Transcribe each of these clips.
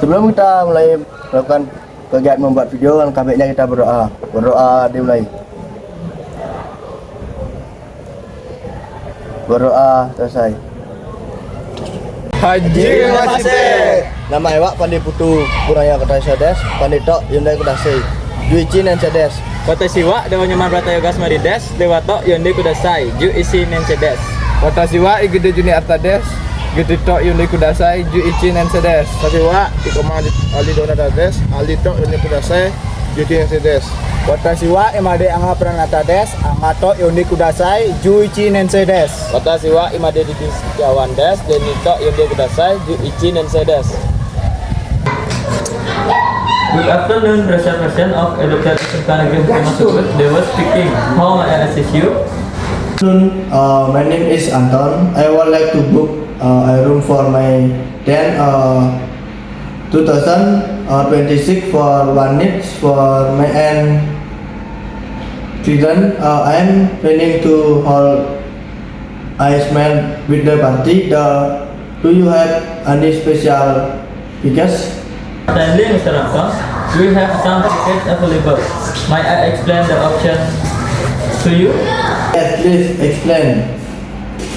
Sebelum kita mulai melakukan kegiatan membuat video, alangkah baiknya kita berdoa. Berdoa dimulai. Berdoa selesai. Haji Masih. Nama awak Pandai Putu, Puraya Kota Sedes, Pandai Tok Yundai Kudasai, Juici dan Sedes. Kota Siwa Dewa Nyaman Pratayoga Smarides, Dewato Yonde Kudasai, Ju Isi Nensedes. Kota Siwa Igede Juni Artades, Gede Tok Yunde Kudasai, Ju Ichi Nensedes. Kota Siwa Ikoma Ali Donatades, Ali Tok Yunde Kudasai, Ju Ichi Nensedes. Kota Siwa Imade Anga Pranatades, Angato Yonde Kudasai, Ju Ichi Nensedes. Kota Siwa Imade Didis Jawandes, Denito Yonde Kudasai, Ju Ichi Nensedes. Good afternoon, reservation of Educated Kanagrim Masukut. They were speaking. How may I assist you? My name is Anton. I would like to book a room for my 2026 for 1 night for my and children. I am planning to hold Iceman with the party. Do you have any special tickets? Kindly, Mr. Anton, we have some tickets available. Might I explain the option to you? Yes, please explain.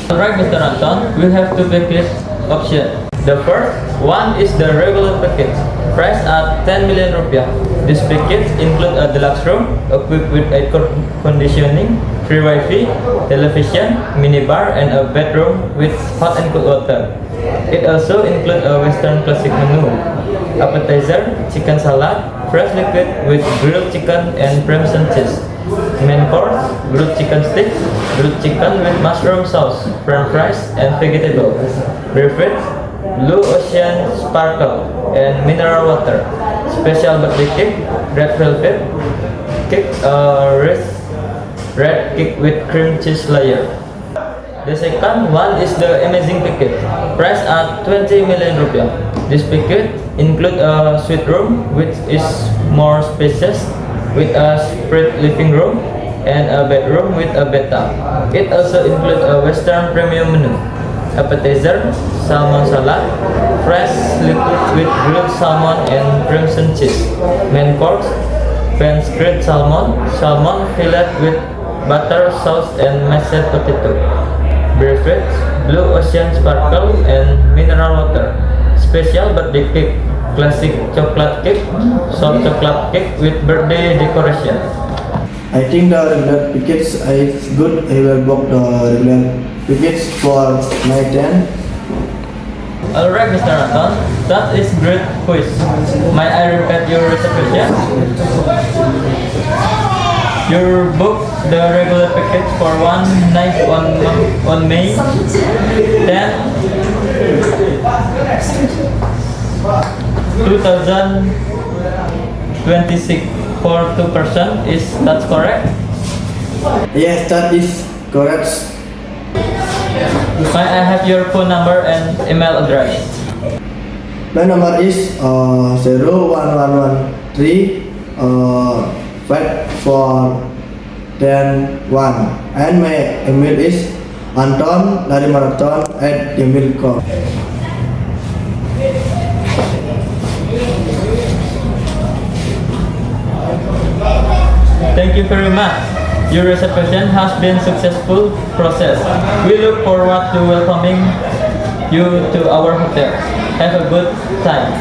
Alright, Mr. Anton, we have two package options. The first one is the regular package, priced at 10 million rupiah. This package includes a deluxe room equipped with air conditioning, free Wi-Fi, television, minibar, and a bedroom with hot and cold water. It also includes a Western classic menu, appetizer, chicken salad, fresh liquid with grilled chicken and parmesan cheese. Main course, grilled chicken sticks, grilled chicken with mushroom sauce, french fries, and vegetable. Breakfast, Blue Ocean Sparkle, and mineral water. Special birthday cake, red velvet cake, red cake with cream cheese layer. The second one is the amazing package, priced at 20 million rupiah. This package includes a suite room which is more spacious with a separate living room and a bedroom with a bathtub. It also includes a Western premium menu, appetizer, salmon salad, fresh liquid with grilled salmon and crimson cheese. Main course, French grilled salmon, salmon fillet with butter sauce and mashed potato. Breakfast, Blue Ocean Sparkle and mineral water. Special birthday cake, classic chocolate cake, soft chocolate cake with birthday decoration. I think the regular tickets is good. I will book the regular tickets for my 10. Alright, Mr. Anton, that is great quiz. Might I repeat your reservation? You booked the regular package for 1 night on May 10, 2026 for 2 person. Is that correct? Yes, that is correct. Might I have your phone number and email address? My number is 01113 5410 and my email is anton.larimarathon@gmail.com. Thank you very much. Your reservation has been successful process. We look forward to welcoming you to our hotel. Have a good time.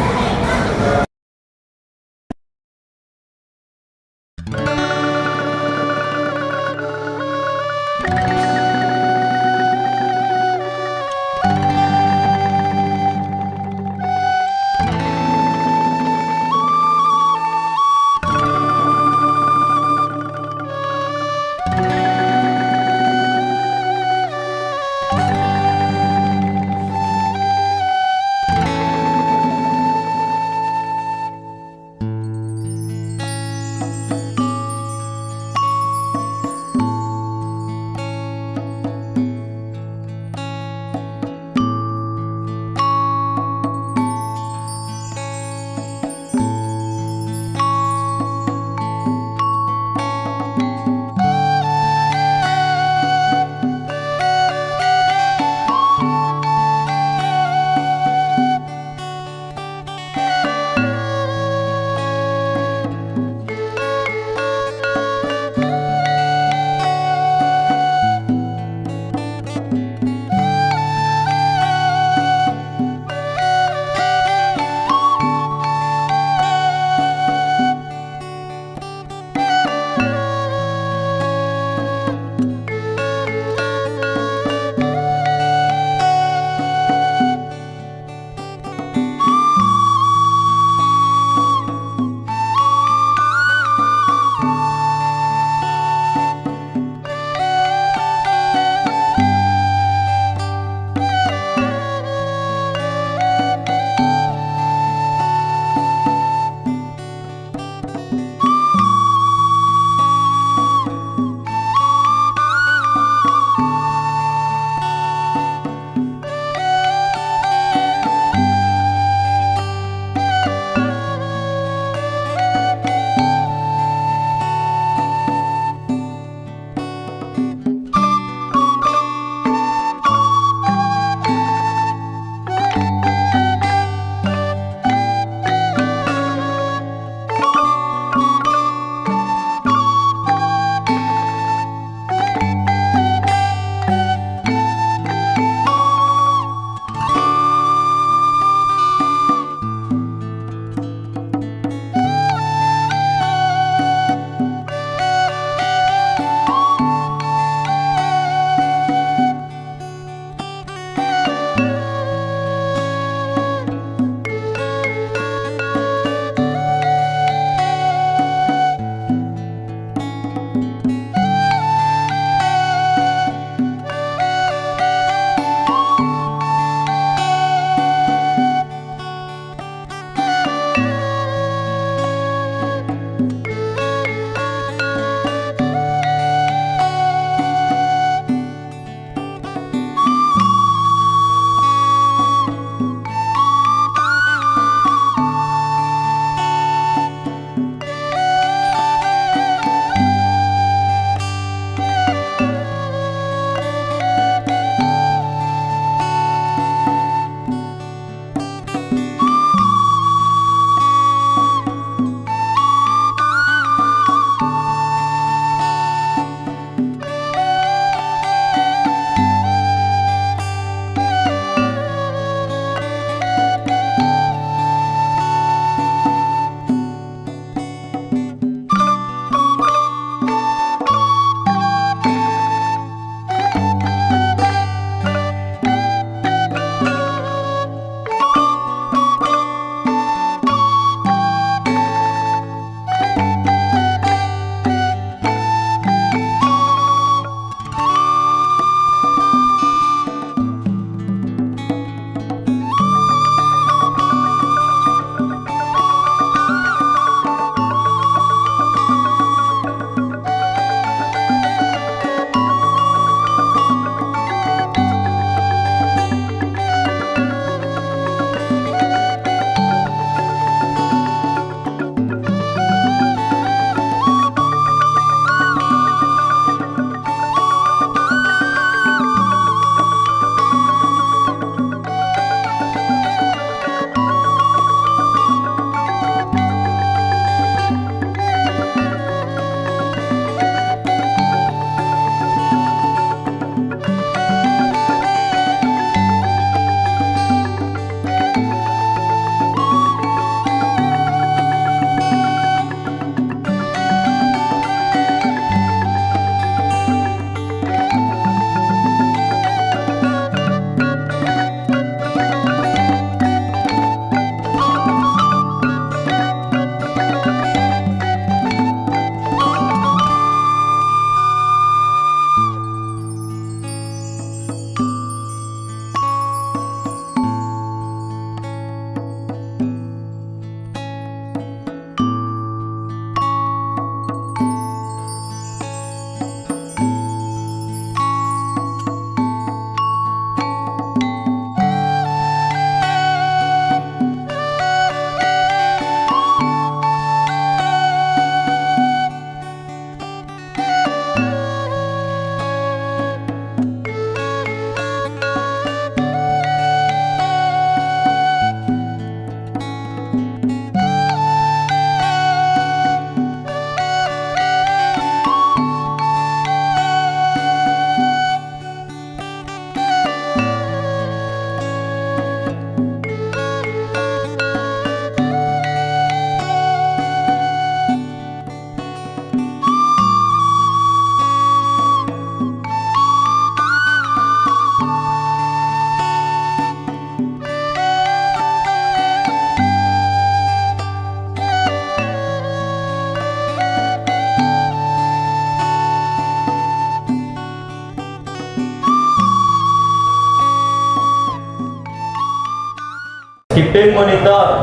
Fitting monitor.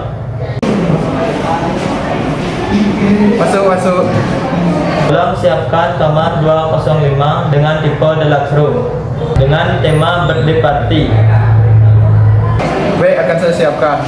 Masuk. Tolong siapkan kamar 205 dengan tipe deluxe room dengan tema birthday party. Baik, akan saya siapkan.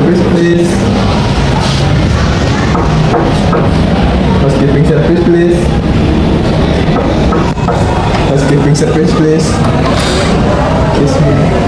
service, please. Housekeeping service, please. Housekeeping service, please. Kiss me.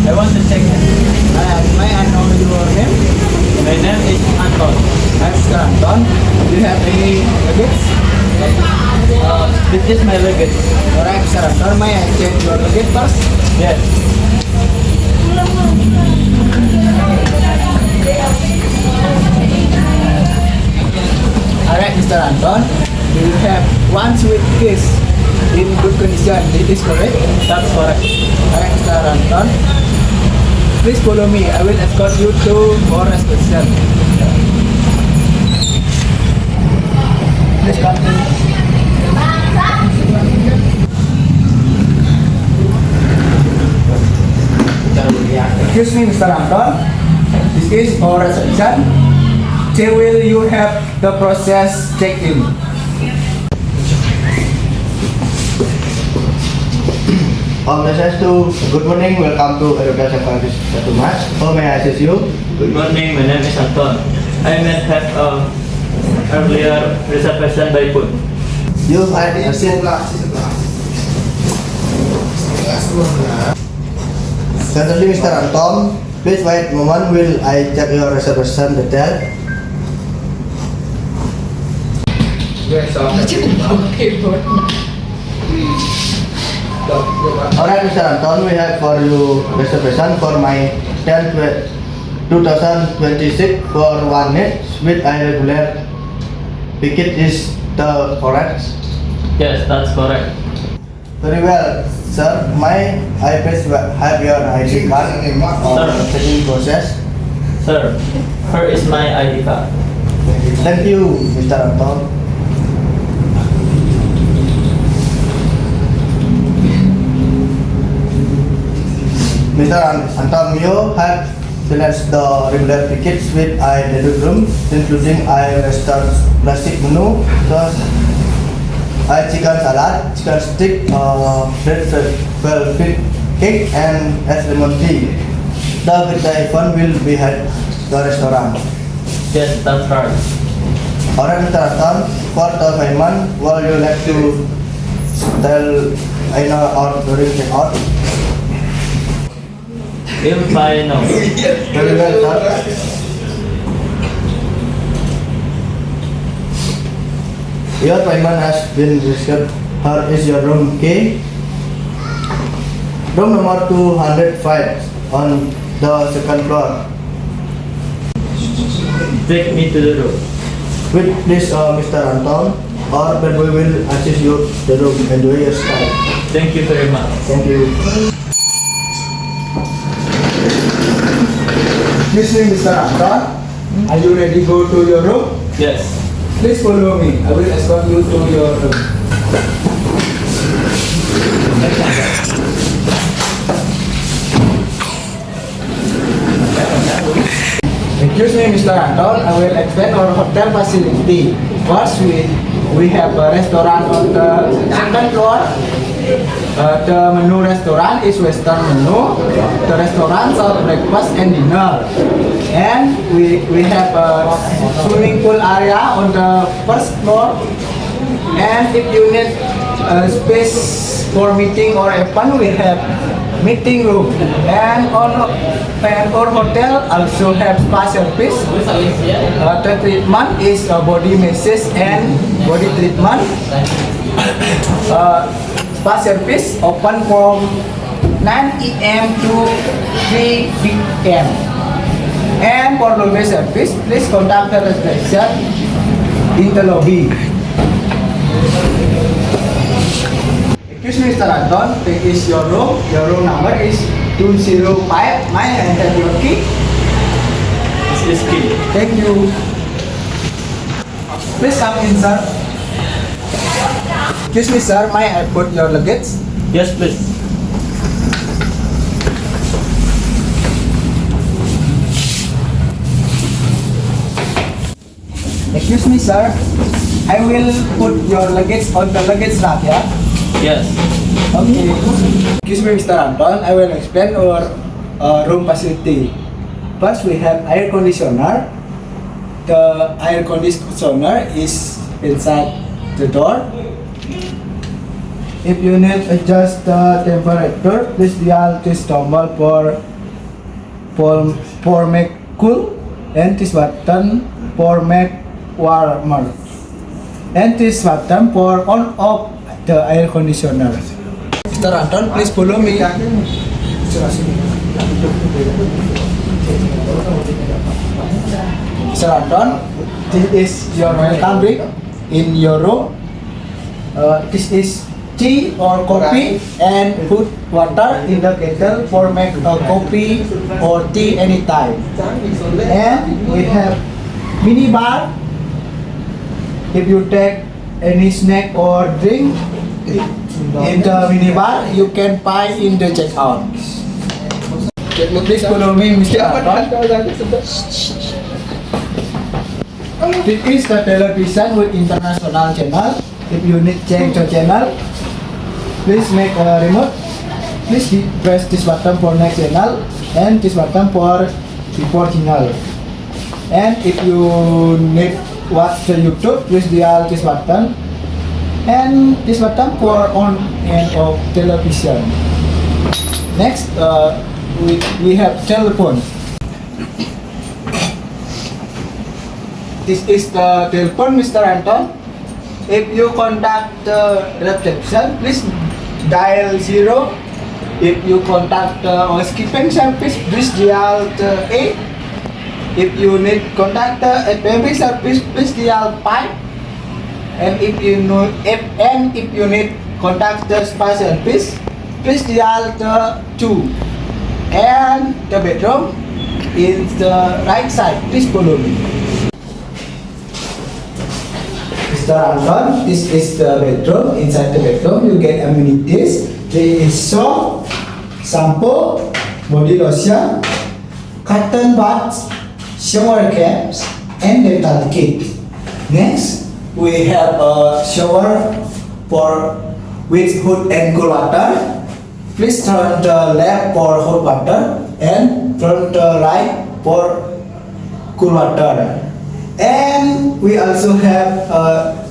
I want to check it. May I know your name? My name is Anton. I'm Mr. Anton. Do you have any luggage? This is my luggage. Alright, Mr. Anton, may I check your luggage first? Yes. Alright, Mr. Anton. You have one suitcase in good condition. It is correct? That's correct. Alright, Mr. Anton. Please follow me. I will escort you to forest station. Please come. Excuse me, Mr. Anton. This is our reception. They will you have the process check-in. On the says to good morning, welcome to Education Service Satu Mas. How may I assist you? Good morning, my name is Anton. I might have earlier reservation by food. You had a seat. Certainly, Mr. Anton. Please wait a moment. Will I check your reservation detail? Alright, Mr. Anton, we have for you reservation for my 2026 for 1 night with irregular ticket is the correct. Yes, that's correct. Very well, sir. May I please have your ID card or checking process? Sir, here is my ID card. Thank you, Mr. Anton. Mr. Anton, you have selected the regular tickets with I room, including I restaurant plastic menu, plus I chicken salad, chicken stick, red velvet cake, and ice lemon tea. The birthday fun will be at the restaurant. Yes, that's right. Alright, Mr. Anton, for the payment, would you like to tell Aina or during checkout? If I know. Very well, sir. Your payment has been received. Here is your room key. Room number 205 on the second floor. Take me to the room. With this, Mr. Anton, or when we will assist you the room. Enjoy your stay. Thank you very much. Thank you. Excuse me, Mr. Anton. Are you ready to go to your room? Yes. Please follow me. I will escort you to your room. Excuse me, Mr. Anton. I will explain our hotel facility. First, we have a restaurant on the second floor. The menu restaurant is Western menu. The restaurant serves breakfast and dinner. And we have a swimming pool area on the first floor. And if you need space for meeting or event, we have meeting room. And our hotel also have spa service. The treatment is body massage and body treatment. Spa service open from 9 a.m. to 3 p.m. And for laundry service, please contact the reception in the lobby. Excuse me, Mr. Anton, this is your room. Your room number is 205. May I have your key? This is key. Thank you. Please come in, sir. Excuse me, sir. May I put your luggage? Yes, please. Excuse me, sir. I will put your luggage on the luggage rack, yeah? Yes. Okay. Excuse me, Mr. Anton. I will explain our room facility. First, we have air conditioner. The air conditioner is inside the door. If you need adjust the temperature, please dial this number for make cool, and this button for make warmer, and this button for on off the air conditioner. Mr. Anton, please follow me. Mr. Anton, this is your welcome drink in your room. This is tea or coffee, and put water in the kettle for make a coffee or tea anytime. And we have mini bar. If you take any snack or drink in the mini bar, you can buy in the checkout. Please follow me, Mr. Anton. This is the television with international channel. If you need change the channel, please make a remote. Please press this button for next channel and this button for before channel. And if you need watch the YouTube, please dial this button and this button for on and off television. Next, we have telephone. This is the telephone, Mr. Anton. If you contact the reception, please dial 0. If you contact the housekeeping service, please dial the 8. If you need contact the FMB service, please dial 5. And if you need contact the spa service, please dial the 2. And the bedroom is the right side. Please follow me. Mr. Anton, this is the bedroom. Inside the bedroom, you get amenities. There is soap, shampoo, body lotion, cotton buds, shower caps, and dental kit. Next, we have a shower with hot and cold water. Please turn the left for hot water and turn the right for cool water. And we also have a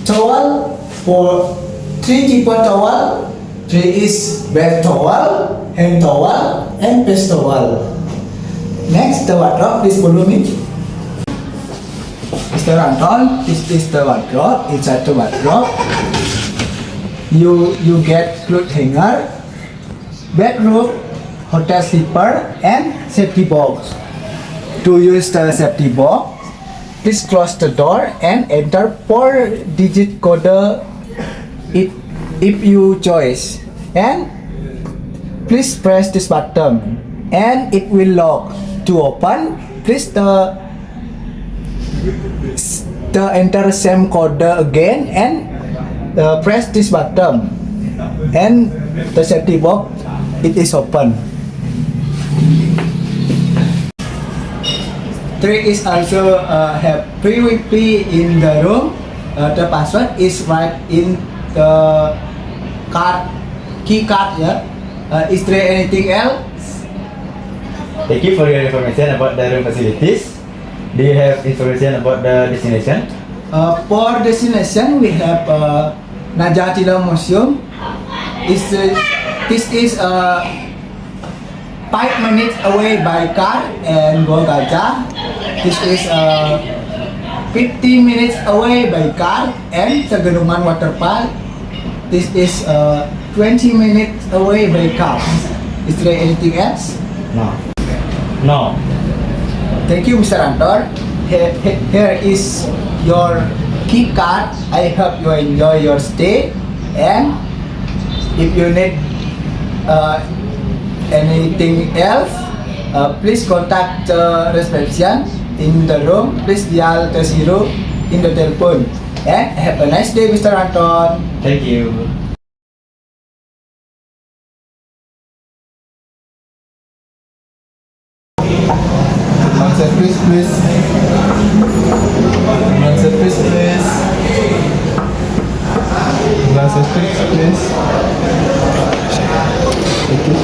towel for 3 cheaper towel. 3 is bath towel, hand towel, and face towel. Next, the wardrobe. Please follow me. Mr. Anton, this is the wardrobe. Inside the wardrobe, you get clothes hanger, bedroom, hotel slipper, and safety box. To use the safety box, please close the door and enter 4-digit code if you choose. And please press this button and it will lock. To open, please the enter same code again and press this button and the safety box it is open. 3 is also have free Wi-Fi in the room. The password is right in the key card. Yeah. Is there anything else? Thank you for your information about the room facilities. Do you have information about the destination? For destination, we have Najatila Museum. This is 5 minutes away by car and Gol Gajah. This is 50 minutes away by car and Sagadungan Water Park. This is 20 minutes away by car. Is there anything else? No. No. Thank you, Mr. Anton. Here is your key card. I hope you enjoy your stay. And if you need anything else, please contact the reception in the room. Please dial the 0 in the telephone. And have a nice day, Mr. Anton. Thank you. Service please. Service please. Service please. Thank you.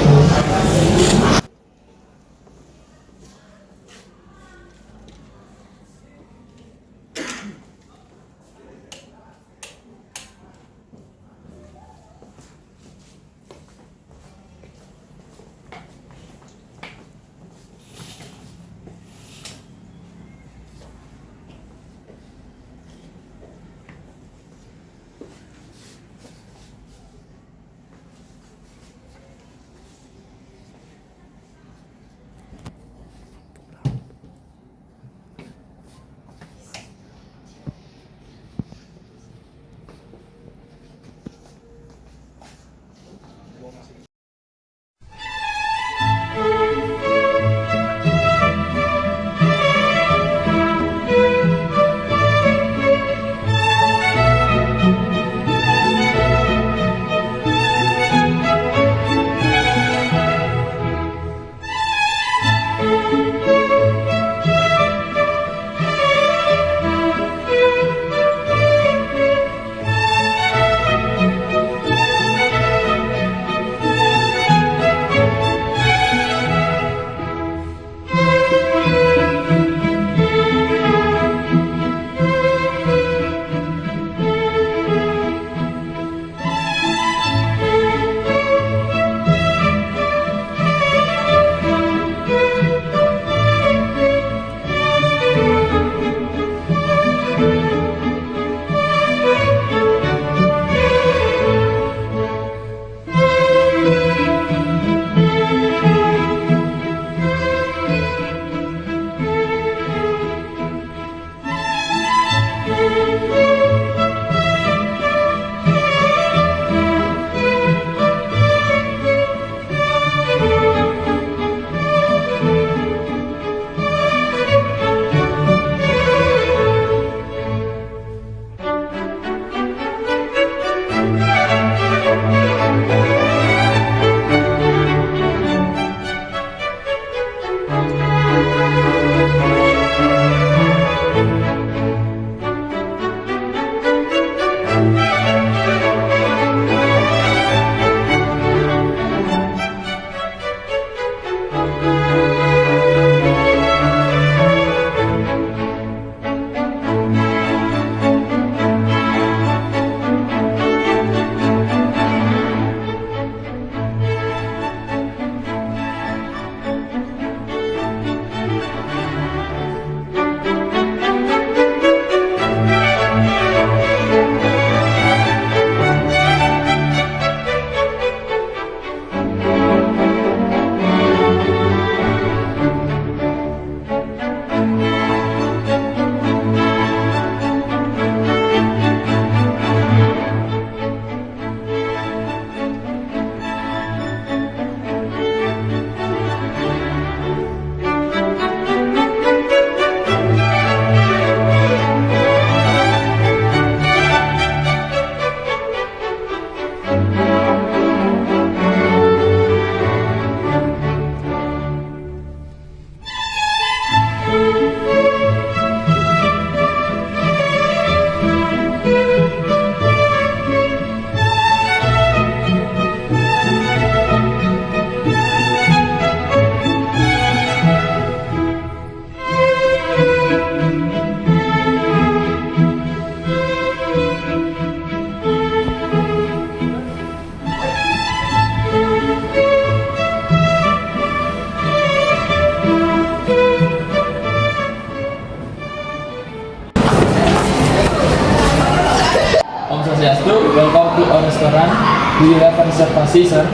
Swastiastu. Welcome to our restaurant. Do you have a reservation, sir?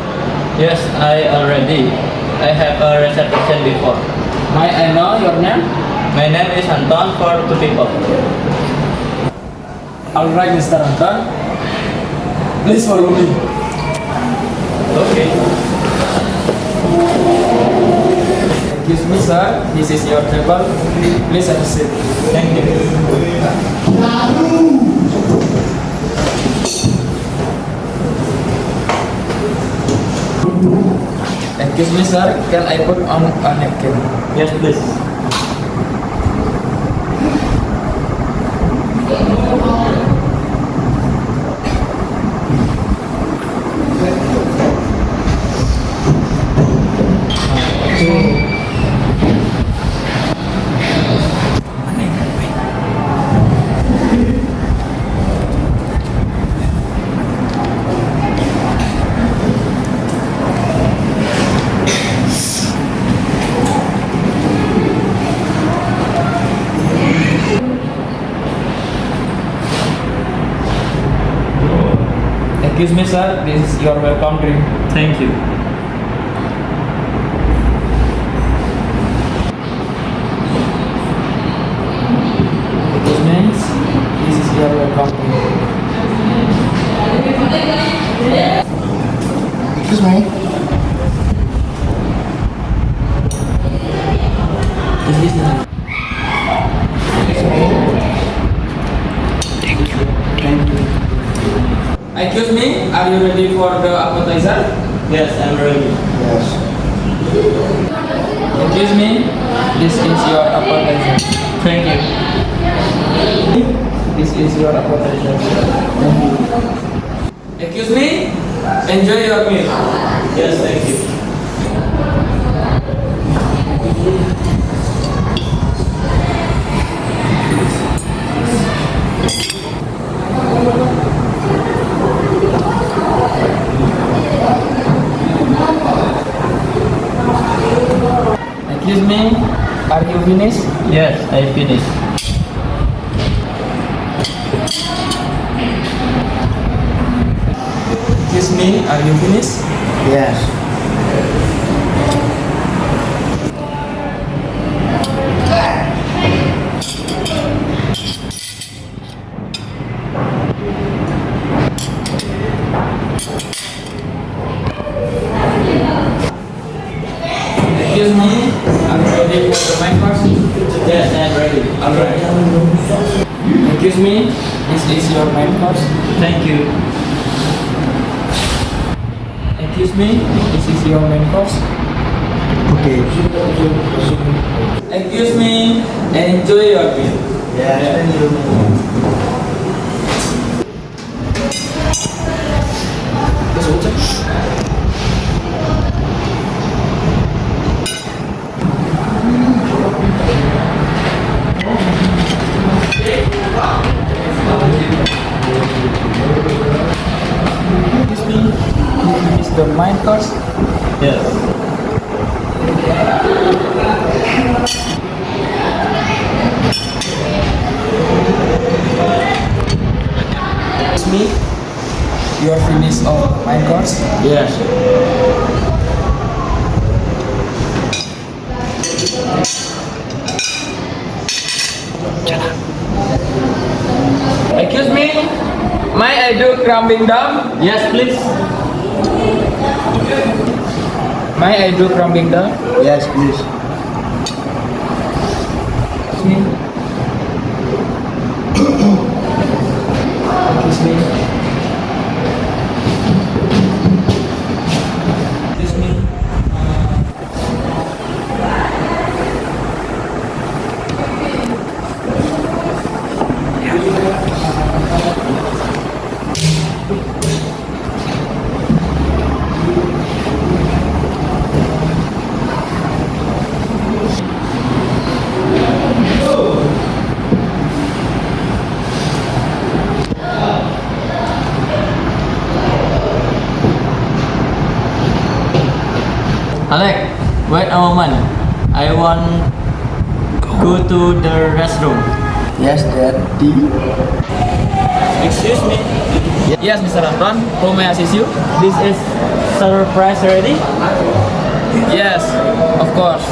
Yes, I already. I have a reservation before. May I know your name? My name is Anton for 2 people. Alright, Mr. Anton. Please follow me. Okay. Excuse me, sir. This is your table. Please have a seat. Thank you. Excuse me, sir. Can I put on a napkin? Yes, please. Excuse me, sir. This is your welcome drink. Thank you. Excuse me. This is your welcome drink. Excuse me. This is the. Excuse me, are you ready for the appetizer? Yes, I'm ready. Yes. Excuse me, this is your appetizer. Thank you. This is your appetizer. Thank you. Excuse me, enjoy your meal. Yes, thank you. Excuse me, are you finished? Yes, I finished. Excuse me, are you finished? Yes. Excuse me, are you ready for the main course? Yes, I'm ready. Alright. Excuse me, this is your main course. Thank you. Excuse me, this is your main course. Okay. Excuse me, enjoy your meal. Yes, thank you. Excuse me, this is the main course. Yes. Excuse me, you are finished of main course. Yes. Excuse me, may I do crumbing down? Yes, please. May I do crumbing down? Yes, please. Excuse me. Excuse me. Excuse me. Alec, wait a moment. I want go to the restroom. Yes, Daddy. Excuse me, Yes, Mr. Anton. How may I assist you? this is surprise ready? Yes, of course.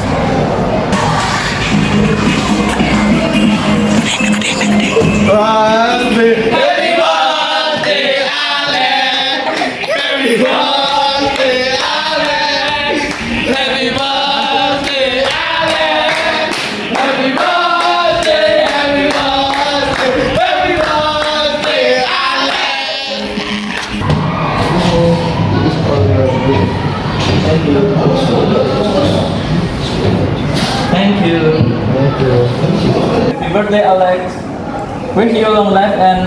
Thank you. Happy birthday, Alex. Wish you long life and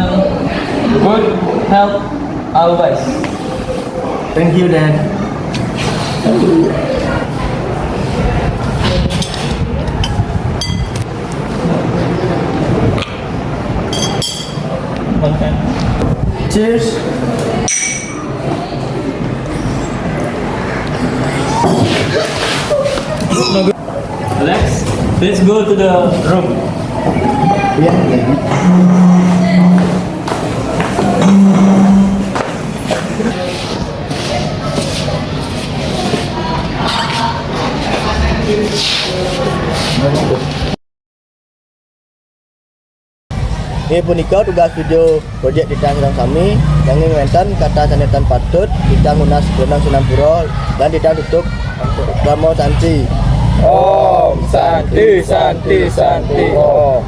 good health always. Thank you, Dad. Cheers. Alex, let's go to the room. Ini punika tugas video projek Ditang Sedang Sami yang ngenten kata sanetan patut Ditang Unas Renang Sinampura dan Ditang tutup Ramo Santi. Om Santi Santi Santi Om.